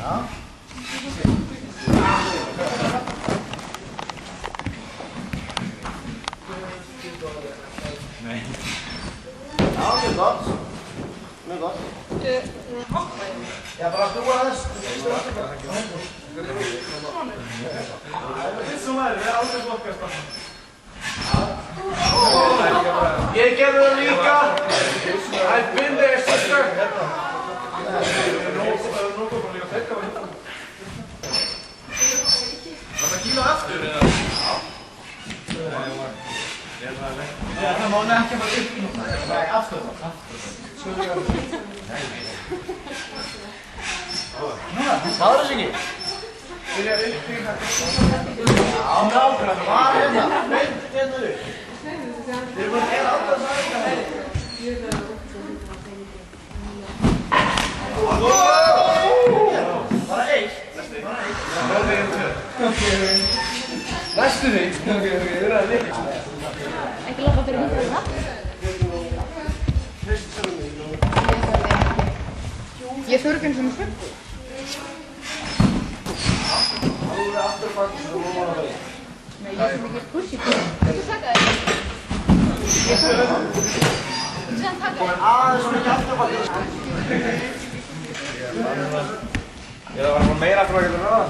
Ja. Nej. Ja, det är gott. Det är gott. Jag bara prova det. Det är så här, det är alltid gott att stanna. Jag känner Ulrika. I've been there, sister. Vad kilo efter det? Ja, dan moet ik bij after. Houden ze niet? Ja, nou, waar is dat? Nee, nu. Dit wordt heel anders uit. Wat is? Luister Ekki labba fyrir hundra það? Ég þurfi ekki eins og svögg. Nei, ég sem ekki pussi fyrir. Þú taka þér. Ég sem taka þér. Ég var meira frá ekki að ráða.